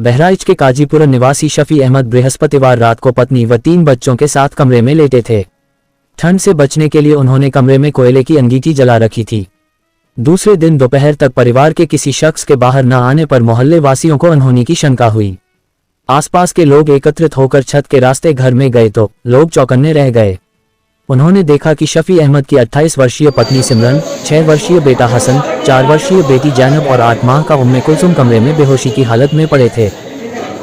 बहराइच के काजीपुरा निवासी शफी अहमद बृहस्पतिवार रात को पत्नी व 3 बच्चों के साथ कमरे में लेटे थे। ठंड से बचने के लिए उन्होंने कमरे में कोयले की अंगीठी जला रखी थी। दूसरे दिन दोपहर तक परिवार के किसी शख्स के बाहर न आने पर मोहल्ले वासियों को अनहोनी की शंका हुई। आसपास के लोग एकत्रित होकर छत के रास्ते घर में गए तो लोग चौकन्ने रह गए। उन्होंने देखा कि शफी अहमद की 28 वर्षीय पत्नी सिमरन, 6 वर्षीय बेटा हसन, 4 वर्षीय बेटी जैनब और 8 माह का उम्मे कुलसुम कमरे में बेहोशी की हालत में पड़े थे।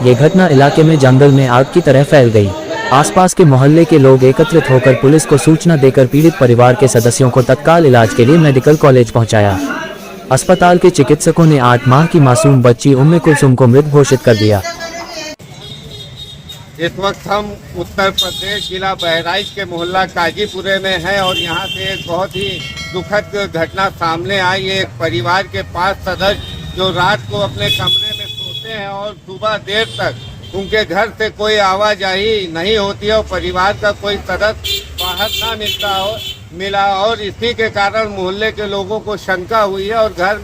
ये घटना इलाके में जंगल में आग की तरह फैल गई। आसपास के मोहल्ले के लोग एकत्रित होकर पुलिस को सूचना देकर पीड़ित परिवार के सदस्यों को तत्काल इलाज के लिए मेडिकल कॉलेज पहुंचाया। अस्पताल के चिकित्सकों ने 8 माह की मासूम बच्ची उम्मे कुलसुम को मृत घोषित कर दिया। इस वक्त हम उत्तर प्रदेश जिला बहराइच के मोहल्ला काजीपुरे में हैं और यहाँ से एक बहुत ही दुखद घटना सामने आई। एक परिवार के 5 सदस्य जो रात को अपने कमरे में सोते हैं और सुबह देर तक उनके घर से कोई आवाजाही नहीं होती है और परिवार का कोई सदस्य बाहर ना मिला और इसी के कारण मोहल्ले के लोगों को शंका हुई है और घर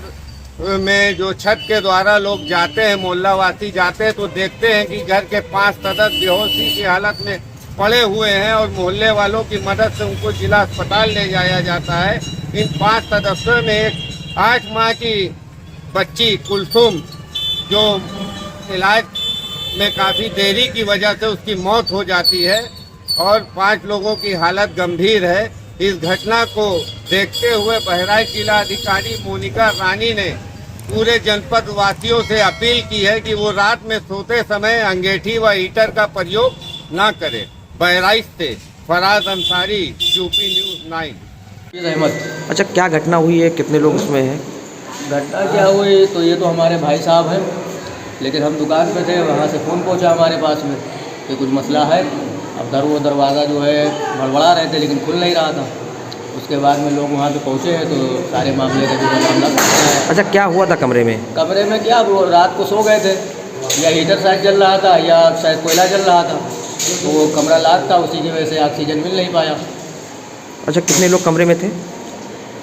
में जो छत के द्वारा लोग जाते हैं, मोहल्ला वासी जाते हैं तो देखते हैं कि घर के 5 सदस्य बेहोशी की हालत में पड़े हुए हैं और मोहल्ले वालों की मदद से उनको जिला अस्पताल ले जाया जाता है। इन 5 सदस्यों में एक 8 माह की बच्ची कुलसुम जो इलाज में काफ़ी देरी की वजह से उसकी मौत हो जाती है और 5 लोगों की हालत गंभीर है। इस घटना को देखते हुए बहराइच जिला अधिकारी मोनिका रानी ने पूरे जनपद वासियों से अपील की है कि वो रात में सोते समय अंगीठी व हीटर का प्रयोग ना करें। बहराइच से फराज अंसारी, यूपी न्यूज़ 9। अहमद। अच्छा, क्या घटना हुई है, कितने लोग उसमें हैं? घटना क्या हुई तो ये तो हमारे भाई साहब हैं, लेकिन हम दुकान पे थे, वहाँ से फ़ोन पहुंचा हमारे पास में कि कुछ मसला है। अब दरवाज़ा जो है भड़बड़ा रहे थे लेकिन खुल नहीं रहा था। उसके बाद में लोग वहाँ पे पहुँचे हैं तो सारे मामले का जो मामला है। अच्छा, क्या हुआ था कमरे में? कमरे में क्या, वो रात को सो गए थे, या हीटर शायद जल रहा था या शायद कोयला जल रहा था, तो वो कमरा लाक था, उसी की वजह से ऑक्सीजन मिल नहीं पाया। अच्छा, कितने लोग कमरे में थे?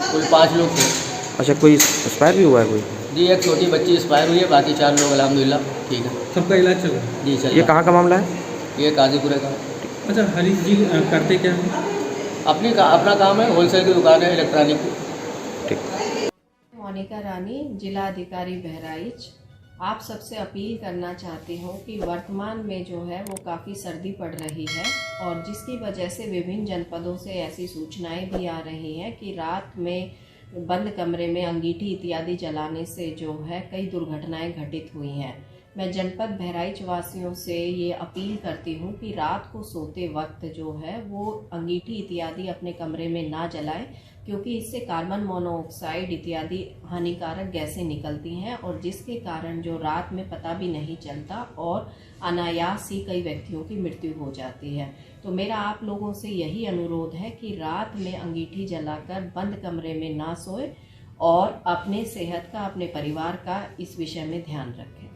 कुल 5 लोग थे। अच्छा, कोई एक्सपायर भी हुआ है कोई? जी, एक छोटी बच्ची एक्सपायर हुई है, बाकी 4 लोग अल्हम्दुलिल्लाह ठीक है। सबका इलाज चल रहा है? जी चल। ये कहाँ का मामला है? ये काजीपुरे का। अच्छा, हरीश जी करते क्या हैं? अपना काम है, होलसेल की दुकान है इलेक्ट्रॉनिक की। ठीक। मोनिका रानी, जिला अधिकारी बहराइच। आप सबसे अपील करना चाहती हूँ कि वर्तमान में जो है वो काफ़ी सर्दी पड़ रही है और जिसकी वजह से विभिन्न जनपदों से ऐसी सूचनाएं भी आ रही हैं कि रात में बंद कमरे में अंगीठी इत्यादि जलाने से जो है कई दुर्घटनाएं घटित हुई हैं। मैं जनपद बहराइच वासियों से ये अपील करती हूँ कि रात को सोते वक्त जो है वो अंगीठी इत्यादि अपने कमरे में ना जलाएं, क्योंकि इससे कार्बन मोनोऑक्साइड इत्यादि हानिकारक गैसें निकलती हैं और जिसके कारण जो रात में पता भी नहीं चलता और अनायास ही कई व्यक्तियों की मृत्यु हो जाती है। तो मेरा आप लोगों से यही अनुरोध है कि रात में अंगीठी जलाकर बंद कमरे में ना सोए और अपने सेहत का, अपने परिवार का इस विषय में ध्यान रखें।